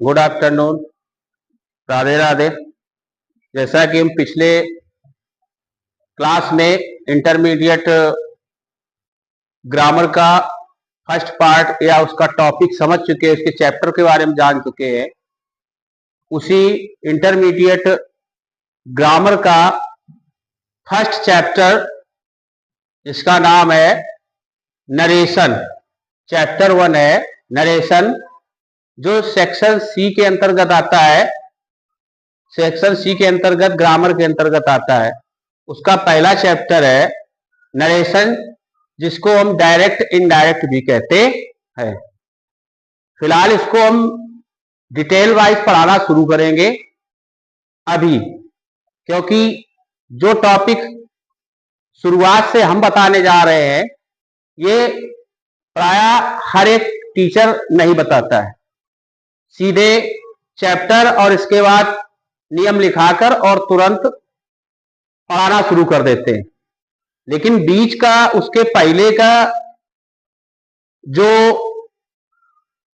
Good afternoon. Radhe Radhe. जैसा कि हम पिछले क्लास में इंटरमीडिएट ग्रामर का फर्स्ट पार्ट या उसका टॉपिक समझ चुके हैं, उसके चैप्टर के बारे में जान चुके हैं, उसी इंटरमीडिएट ग्रामर का फर्स्ट चैप्टर इसका नाम है नरेशन। चैप्टर 1 है नरेशन, जो सेक्शन सी के अंतर्गत आता है। सेक्शन सी के अंतर्गत ग्रामर के अंतर्गत आता है। उसका पहला चैप्टर है नरेशन, जिसको हम डायरेक्ट इनडायरेक्ट भी कहते हैं। फिलहाल इसको हम डिटेल वाइज पढ़ाना शुरू करेंगे अभी, क्योंकि जो टॉपिक शुरुआत से हम बताने जा रहे हैं ये प्रायः हर एक टीचर नहीं बताता है। सीधे चैप्टर और इसके बाद नियम लिखाकर और तुरंत पढ़ाना शुरू कर देते हैं, लेकिन बीच का उसके पहले का जो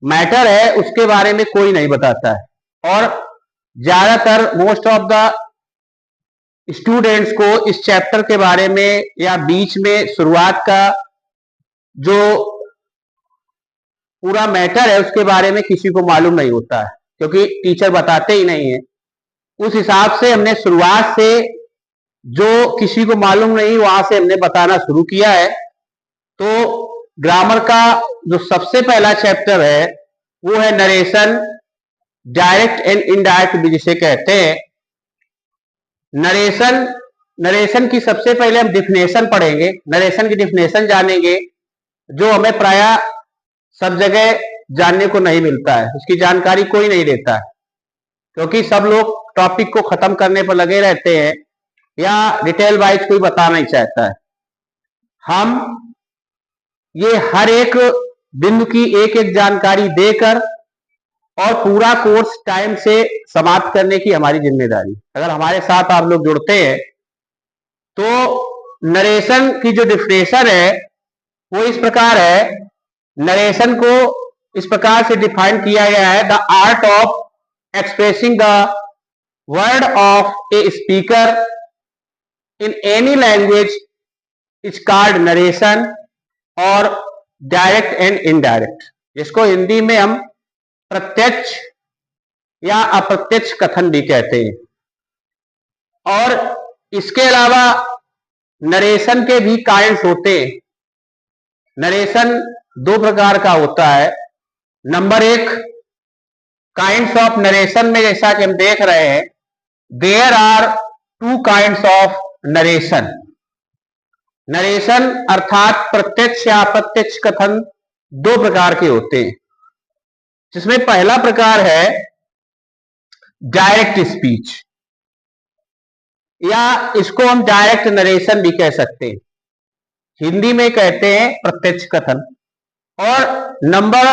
मैटर है उसके बारे में कोई नहीं बताता है। और ज्यादातर मोस्ट ऑफ द स्टूडेंट्स को इस चैप्टर के बारे में या बीच में शुरुआत का जो पूरा मैटर है उसके बारे में किसी को मालूम नहीं होता है, क्योंकि टीचर बताते ही नहीं है। उस हिसाब से हमने शुरुआत से जो किसी को मालूम नहीं वहां से हमने बताना शुरू किया है। तो ग्रामर का जो सबसे पहला चैप्टर है वो है नरेशन, डायरेक्ट एंड इनडायरेक्ट भी जिसे कहते हैं। नरेशन की सबसे पहले हम डिफिनेशन पढ़ेंगे, नरेशन की डिफिनेशन जानेंगे, जो हमें प्रायः सब जगह जानने को नहीं मिलता है। उसकी जानकारी कोई नहीं देता है, क्योंकि सब लोग टॉपिक को खत्म करने पर लगे रहते हैं या डिटेल वाइज कोई बता नहीं चाहता है। हम ये हर एक बिंदु की एक एक जानकारी देकर और पूरा कोर्स टाइम से समाप्त करने की हमारी जिम्मेदारी। अगर हमारे साथ आप लोग जुड़ते हैं तो नरेशन की जो डिफिनेशन है वो इस प्रकार है। नरेशन को इस प्रकार से डिफाइन किया गया है: the art of expressing the word of a speaker in any language is called narration और डायरेक्ट एंड इनडायरेक्ट, जिसको हिंदी में हम प्रत्यक्ष या अप्रत्यक्ष कथन भी कहते हैं। और इसके अलावा नरेशन के भी काइंड्स होते हैं। नरेशन दो प्रकार का होता है। नंबर 1, काइंड्स ऑफ नरेशन में जैसा कि हम देख रहे हैं, there are 2 kinds of narration. Narration अर्थात प्रत्यक्ष या अप्रत्यक्ष कथन 2 प्रकार के होते हैं, जिसमें पहला प्रकार है डायरेक्ट स्पीच, या इसको हम डायरेक्ट नरेशन भी कह सकते हैं। हिंदी में कहते हैं प्रत्यक्ष कथन। और नंबर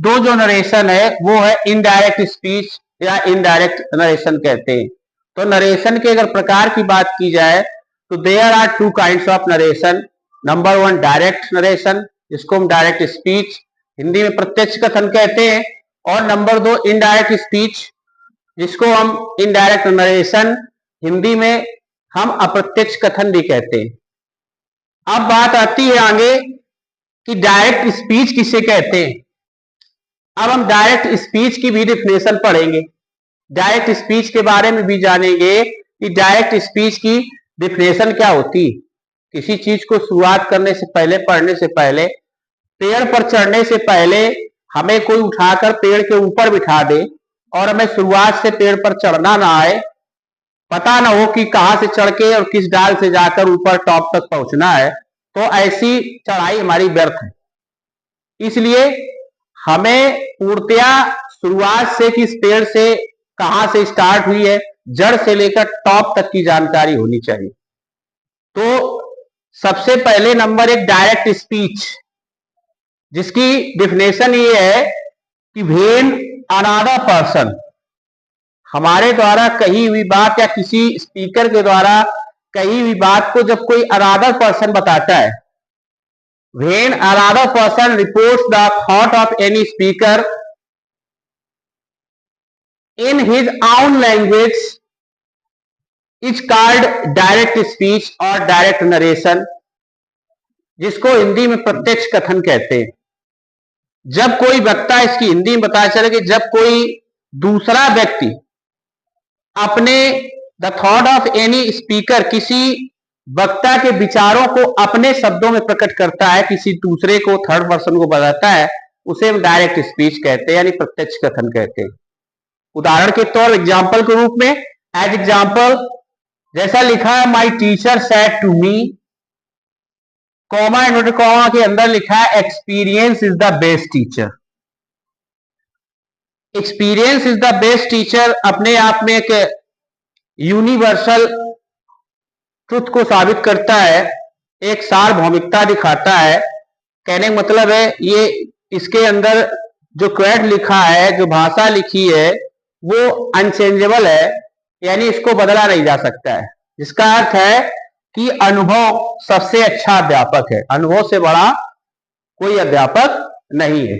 2 जो नरेशन है वो है इनडायरेक्ट स्पीच या इनडायरेक्ट नरेशन कहते हैं। तो नरेशन के अगर प्रकार की बात की जाए तो there are 2 kinds of narration. Number 1 direct narration, जिसको हम डायरेक्ट स्पीच हिंदी में प्रत्यक्ष कथन कहते हैं। और नंबर 2 इनडायरेक्ट स्पीच, जिसको हम इनडायरेक्ट नरेशन हिंदी में हम अप्रत्यक्ष कथन भी कहते हैं। अब बात आती है आगे कि डायरेक्ट स्पीच किसे कहते हैं। अब हम डायरेक्ट स्पीच की भी डिफिनेशन पढ़ेंगे, डायरेक्ट स्पीच के बारे में भी जानेंगे कि डायरेक्ट स्पीच की डिफिनेशन क्या होती है। किसी चीज को शुरुआत करने से पहले, पढ़ने से पहले, पेड़ पर चढ़ने से पहले हमें कोई उठाकर पेड़ के ऊपर बिठा दे और हमें शुरुआत से पेड़ पर चढ़ना ना आए, पता ना हो कि कहां से चढ़ के और किस डाल से जाकर ऊपर टॉप तक पहुंचना है, तो ऐसी चढ़ाई हमारी व्यर्थ है। इसलिए हमें पूर्णतया शुरुआत से किस पेड़ से कहां से स्टार्ट हुई है, जड़ से लेकर टॉप तक की जानकारी होनी चाहिए। तो सबसे पहले नंबर 1 डायरेक्ट स्पीच, जिसकी डिफिनेशन ये है कि व्हेन अनदर पर्सन, हमारे द्वारा कही हुई बात या किसी स्पीकर के द्वारा कही हुई बात को जब कोई अनदर पर्सन बताता है, when another person reports the thought of any speaker in his own language is called direct speech और direct narration, जिसको हिंदी में प्रत्यक्ष कथन कहते हैं। जब कोई वक्ता, इसकी हिंदी में बताया चले कि जब कोई दूसरा व्यक्ति अपने the thought of any speaker, किसी वक्ता के विचारों को अपने शब्दों में प्रकट करता है, किसी दूसरे को, थर्ड पर्सन को बताता है, उसे हम डायरेक्ट स्पीच कहते हैं, यानी प्रत्यक्ष कथन कहते हैं। उदाहरण के तौर एग्जाम्पल के रूप में, एज एग्जाम्पल जैसा लिखा है, my teacher said to me, comma inverted comma के अंदर लिखा है experience is the best teacher. Experience is the best teacher अपने आप में एक यूनिवर्सल ट्रुथ को साबित करता है, एक सार्वभौमिकता दिखाता है। कहने का मतलब है ये इसके अंदर जो क्वेट लिखा है, जो भाषा लिखी है, वो अनचेंजेबल है, यानी इसको बदला नहीं जा सकता है। जिसका अर्थ है कि अनुभव सबसे अच्छा अध्यापक है, अनुभव से बड़ा कोई अध्यापक नहीं है।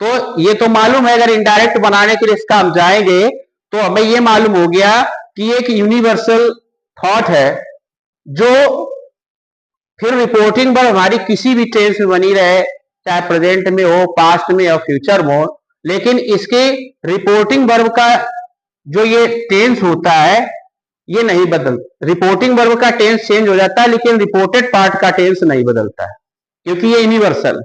तो ये तो मालूम है, अगर इनडायरेक्ट बनाने के लिए इसका हम जाएंगे तो हमें ये मालूम हो गया कि एक यूनिवर्सल थॉट है, जो फिर रिपोर्टिंग पर हमारी किसी भी टेंस में बनी रहे, चाहे प्रेजेंट में हो, पास्ट में या फ्यूचर में हो, लेकिन इसके रिपोर्टिंग वर्ब का जो ये टेंस होता है ये नहीं बदल, रिपोर्टिंग वर्ब का टेंस चेंज हो जाता है, लेकिन रिपोर्टेड पार्ट का टेंस नहीं बदलता है, क्योंकि ये यूनिवर्सल।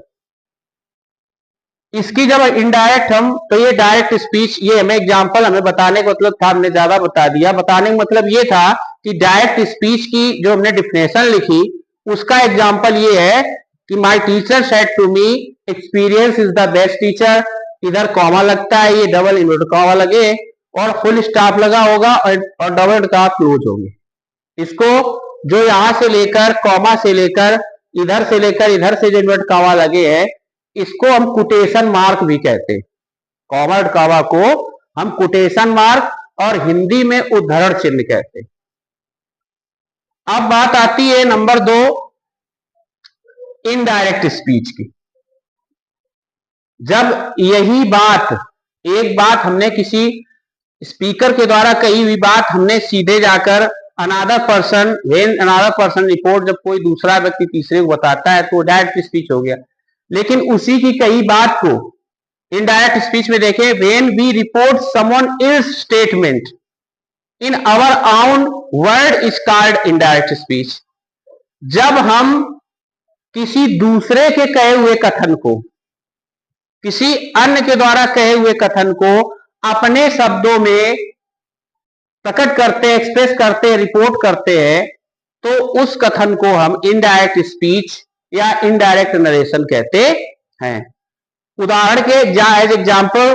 इसकी जब इनडायरेक्ट हम, तो ये डायरेक्ट स्पीच, ये हमें एग्जांपल हमें बताने का मतलब था, हमने ज्यादा बता दिया। बताने का मतलब ये था कि डायरेक्ट स्पीच की जो हमने डिफिनेशन लिखी, उसका एग्जांपल ये है कि my teacher said to me experience is the best teacher, इधर कॉमा लगता है, ये डबल इन्वर्टेड कॉमा लगे और फुल स्टॉप लगा होगा और डबल स्टॉप क्लोज होंगे। इसको जो यहां से लेकर, कॉमा से लेकर, इधर से लेकर इधर से जो इन्वर्टेड कॉमा लगे हैं, इसको हम कोटेशन मार्क भी कहते हैं। कॉमा कॉमा को हम कोटेशन मार्क और हिंदी में उद्धरण चिन्ह कहते हैं। अब बात आती है नंबर 2, इनडायरेक्ट स्पीच की। जब यही बात, एक बात हमने किसी स्पीकर के द्वारा कही हुई बात हमने सीधे जाकर another person, when another person report, जब कोई दूसरा व्यक्ति तीसरे को बताता है तो डायरेक्ट स्पीच हो गया। लेकिन उसी की कई बात को इनडायरेक्ट स्पीच में देखें, when we report someone else statement in our own word is called indirect speech. जब हम किसी दूसरे के कहे हुए कथन को, किसी अन्य के द्वारा कहे हुए कथन को अपने शब्दों में प्रकट करते हैं, एक्सप्रेस करते हैं, रिपोर्ट करते हैं, तो उस कथन को हम इनडायरेक्ट स्पीच या इनडायरेक्ट नरेशन कहते हैं। उदाहरण के एज एग्जाम्पल,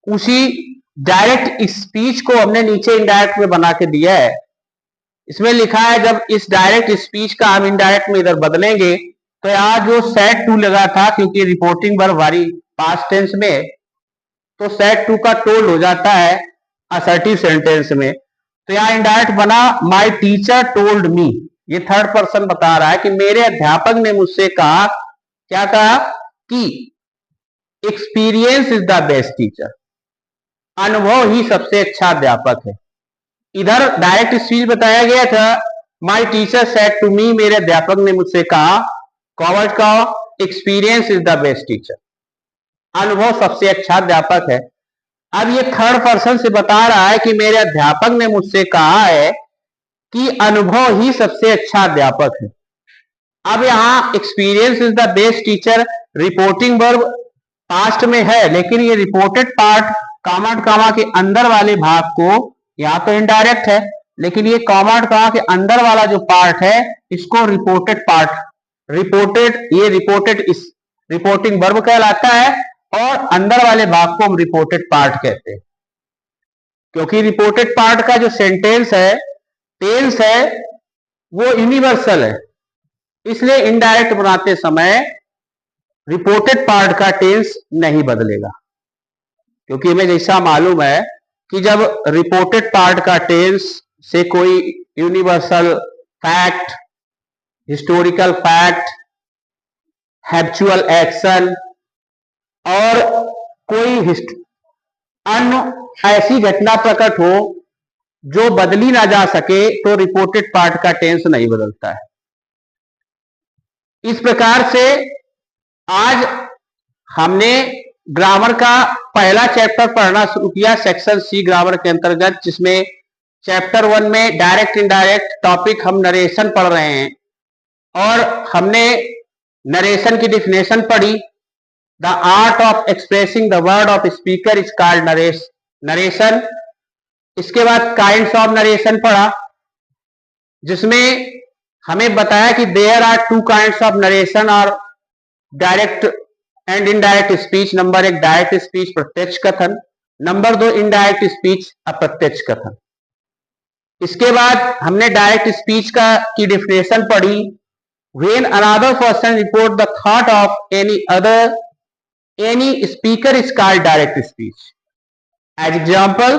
उसी डायरेक्ट स्पीच को हमने नीचे इनडायरेक्ट में बना के दिया है। इसमें लिखा है जब इस डायरेक्ट स्पीच का हम इनडायरेक्ट में इधर बदलेंगे, तो यहां जो सेड टू लगा था, क्योंकि रिपोर्टिंग वर्ब हमारी पास्ट टेंस में, तो सेड टू का टोल्ड हो जाता है असर्टिव सेंटेंस में। तो यहां इनडायरेक्ट बना माय टीचर टोल्ड मी। ये थर्ड पर्सन बता रहा है कि मेरे अध्यापक ने मुझसे कहा, क्या कहा, कि experience is the best teacher, अनुभव ही सबसे अच्छा अध्यापक है। इधर डायरेक्ट स्पीच बताया गया था, my teacher said to me, मेरे अध्यापक ने मुझसे कहा, कॉवर्ड का experience is the best teacher, अनुभव सबसे अच्छा अध्यापक है। अब ये थर्ड पर्सन से बता रहा है कि मेरे अध्यापक ने मुझसे कहा है कि अनुभव ही सबसे अच्छा अध्यापक है। अब यहां experience is the best teacher, reporting verb past में है, लेकिन ये रिपोर्टेड पार्ट कॉमा कॉमा के अंदर वाले भाग को, यहां तो इनडायरेक्ट है, लेकिन ये कॉमा कॉमा के अंदर वाला जो पार्ट है, इसको रिपोर्टेड पार्ट, रिपोर्टेड, ये रिपोर्टेड इस रिपोर्टिंग वर्ब कहलाता है, और अंदर वाले भाग को हम रिपोर्टेड पार्ट कहते हैं। क्योंकि रिपोर्टेड पार्ट का जो सेंटेंस है, टेंस है, वो यूनिवर्सल है, इसलिए इनडायरेक्ट बनाते समय रिपोर्टेड पार्ट का टेंस नहीं बदलेगा। क्योंकि हमें जैसा मालूम है कि जब रिपोर्टेड पार्ट का टेंस से कोई universal fact, historical fact, habitual action और कोई अन्य ऐसी घटना प्रकट हो जो बदली ना जा सके तो रिपोर्टेड पार्ट का टेंस नहीं बदलता है। इस प्रकार से आज हमने ग्रामर का पहला चैप्टर पढ़ना शुरू किया सेक्शन सी ग्रामर के अंतर्गत, जिसमें चैप्टर 1 में डायरेक्ट इनडायरेक्ट टॉपिक हम नरेशन पढ़ रहे हैं और हमने नरेशन की डिफिनेशन पढ़ी। The art of expressing the word of speaker is called narration. इसके बाद काइंड्स ऑफ नरेशन पढ़ा, जिसमें हमें बताया कि there are 2 kinds of narration और direct and indirect speech. Number 1 direct speech प्रत्यक्ष कथन, नंबर 2 इनडायरेक्ट स्पीच अप्रत्यक्ष कथन। इसके बाद हमने डायरेक्ट स्पीच की डिफिनेशन पढ़ी। When another person report the thought of any speaker is called direct speech. As example,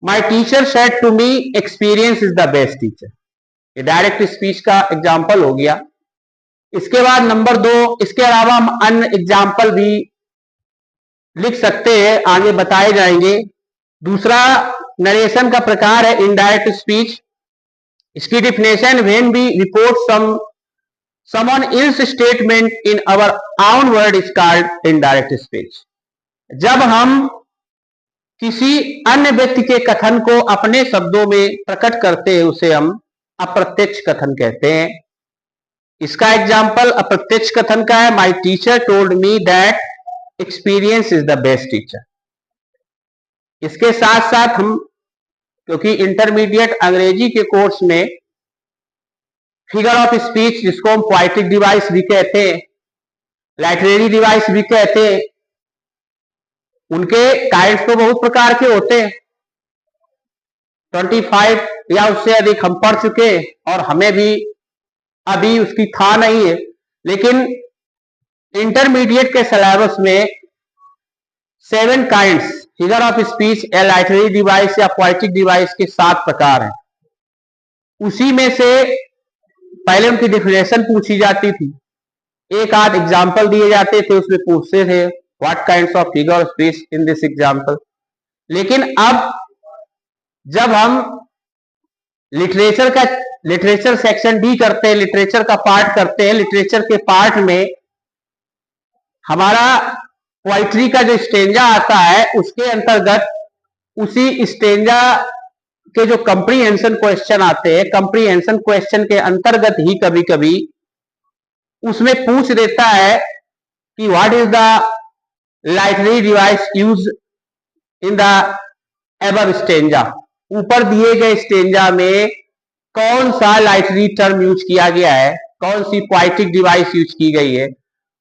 my teacher said to me experience is the best teacher. ये direct speech का example हो गया। इसके बाद number 2, इसके अलावा हम अन्य एग्जाम्पल भी लिख सकते हैं, आगे बताए जाएंगे। दूसरा नरेशन का प्रकार है इनडायरेक्ट स्पीच। इसकी definition, when we report someone else's statement in our own word is called indirect speech। जब हम किसी अन्य व्यक्ति के कथन को अपने शब्दों में प्रकट करते हैं उसे हम अप्रत्यक्ष कथन कहते हैं। इसका एग्जाम्पल अप्रत्यक्ष कथन का है, my teacher told me that experience is the best teacher. इसके साथ साथ हम, क्योंकि इंटरमीडिएट अंग्रेजी के कोर्स में फिगर ऑफ स्पीच, जिसको हम पोएटिक डिवाइस भी कहते हैं, लिटरेरी डिवाइस भी कहते हैं, उनके काइंड्स तो बहुत प्रकार के होते हैं। 25 या उससे अधिक हम पढ़ चुके और हमें भी अभी उसकी था नहीं है, लेकिन इंटरमीडिएट के सिलेबस में 7 काइंड्स फिगर ऑफ स्पीच या लिटरेरी डिवाइस या पोएटिक डिवाइस के 7 प्रकार हैं। उसी में से पहले उनकी डिफिनेशन पूछी जाती थी, एक आध एग्जाम्पल दिए जाते थे, उसमें पूछते थे what kinds of figure of speech in this example. लेकिन अब जब हम लिटरेचर सेक्शन डी करते हैं, लिटरेचर का पार्ट करते हैं, लिटरेचर के पार्ट में हमारा पोइट्री का जो स्टेंजा आता है उसके अंतर्गत उसी स्टेंजा के जो कंप्रीहेंशन क्वेश्चन आते हैं, कंप्रीहेंशन क्वेश्चन के अंतर्गत ही कभी कभी उसमें पूछ देता है कि what is the literary device use in the above stanza. ऊपर दिए गए स्टेंजा में कौन सा लिटरेरी टर्म यूज किया गया है, कौन सी पोएटिक डिवाइस यूज की गई है,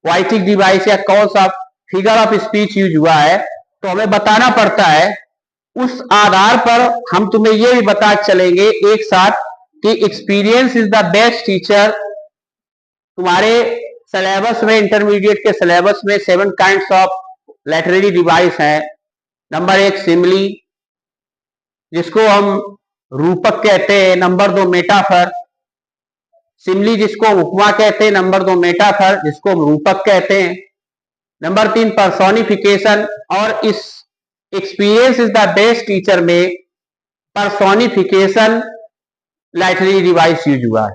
पोएटिक डिवाइस या कौन सा फिगर ऑफ स्पीच यूज हुआ है, तो हमें बताना पड़ता है। उस आधार पर हम तुम्हें ये भी बता चलेंगे एक साथ कि experience is the best teacher. तुम्हारे सिलेबस में, इंटरमीडिएट के सिलेबस में 7 काइंड्स ऑफ लिटरेरी डिवाइस हैं। नंबर 1 सिमिली, जिसको हम रूपक कहते हैं। नंबर 2 मेटाफर, सिमिली जिसको हम उपमा कहते हैं। नंबर 2 मेटाफर, जिसको हम रूपक कहते हैं। नंबर 3 पर्सोनिफिकेशन, और इस experience is the best teacher में पर्सोनिफिकेशन लिटरेरी डिवाइस यूज हुआ है,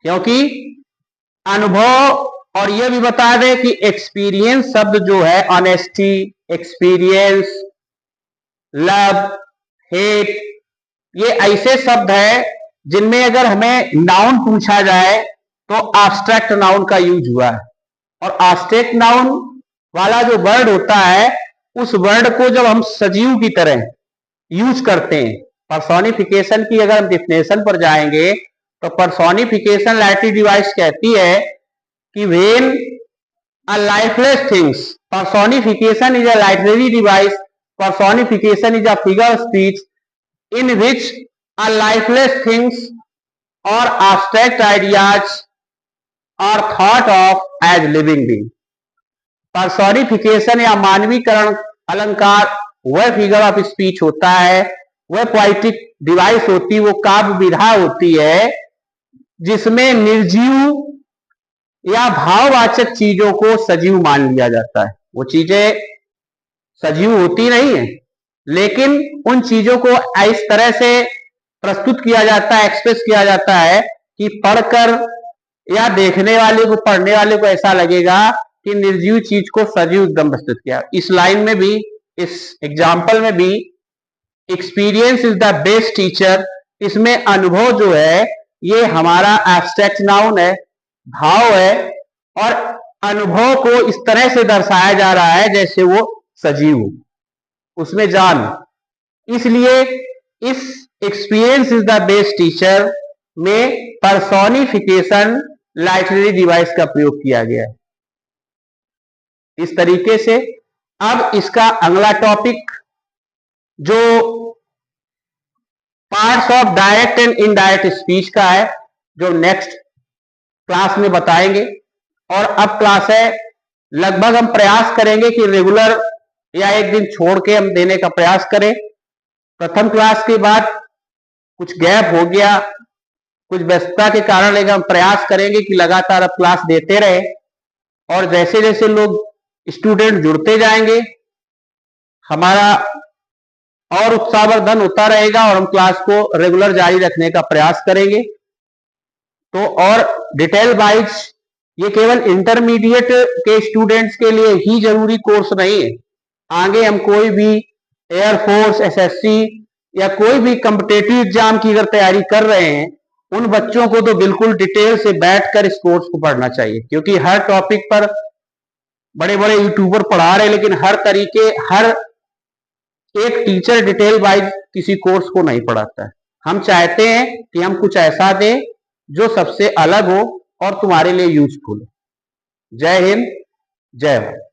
क्योंकि अनुभव, और यह भी बता दें कि एक्सपीरियंस शब्द जो है, ऑनेस्टी, एक्सपीरियंस, लव, हेट, ये ऐसे शब्द है जिनमें अगर हमें नाउन पूछा जाए तो एब्स्ट्रैक्ट नाउन का यूज हुआ है। और एब्स्ट्रैक्ट नाउन वाला जो वर्ड होता है, उस वर्ड को जब हम सजीव की तरह यूज करते हैं, पर्सोनिफिकेशन की अगर हम डिफिनेशन पर जाएंगे तो पर्सोनिफिकेशन लिटरेरी डिवाइस कहती है कि when a lifeless things, personification is a literary device, personification is a figure of speech in which a lifeless things or abstract ideas are thought of as living being। Personification या मानवीकरण अलंकार वह figure of speech होता है, वह poetic device होती, वो काव्य विधा होती है जिसमें निर्जीव या भाववाचक चीजों को सजीव मान लिया जाता है। वो चीजें सजीव होती नहीं है, लेकिन उन चीजों को इस तरह से प्रस्तुत किया जाता है, एक्सप्रेस किया जाता है कि पढ़कर या देखने वाले को, पढ़ने वाले को ऐसा लगेगा कि निर्जीव चीज को सजीव एकदम प्रस्तुत किया। इस लाइन में भी, इस एग्जाम्पल में भी experience is the best teacher, इसमें अनुभव जो है ये हमारा एब्स्ट्रैक्ट नाउन है, भाव है, और अनुभव को इस तरह से दर्शाया जा रहा है जैसे वो सजीव हो, उसमें जान। इसलिए इस experience is the best teacher में पर्सोनिफिकेशन लाइटरेरी डिवाइस का प्रयोग किया गया है। इस तरीके से अब इसका अगला टॉपिक जो parts of direct and indirect speech का है, जो नेक्स्ट क्लास में बताएंगे। और अब क्लास है, लगभग हम प्रयास करेंगे कि रेगुलर या एक दिन छोड़ के हम देने का प्रयास करें। प्रथम क्लास के बाद कुछ गैप हो गया, कुछ व्यस्तता के कारण, लेकिन हम प्रयास करेंगे कि लगातार अब क्लास देते रहे, और जैसे जैसे लोग स्टूडेंट जुड़ते जाएंगे हमारा और उत्साहवर्धन होता रहेगा और हम क्लास को रेगुलर जारी रखने का प्रयास करेंगे। तो और डिटेल वाइज ये केवल इंटरमीडिएट के स्टूडेंट्स के लिए ही जरूरी कोर्स नहीं है। आगे हम कोई भी एयरफोर्स, एसएससी या कोई भी कॉम्पिटिटिव एग्जाम की अगर तैयारी कर रहे हैं, उन बच्चों को तो बिल्कुल डिटेल से बैठकर इस कोर्स को पढ़ना चाहिए, क्योंकि हर टॉपिक पर बड़े बड़े यूट्यूबर पढ़ा रहे हैं, लेकिन हर एक टीचर डिटेल वाइज किसी कोर्स को नहीं पढ़ाता है। हम चाहते हैं कि हम कुछ ऐसा दें जो सबसे अलग हो और तुम्हारे लिए यूजफुल हो। जय हिंद, जय भारत।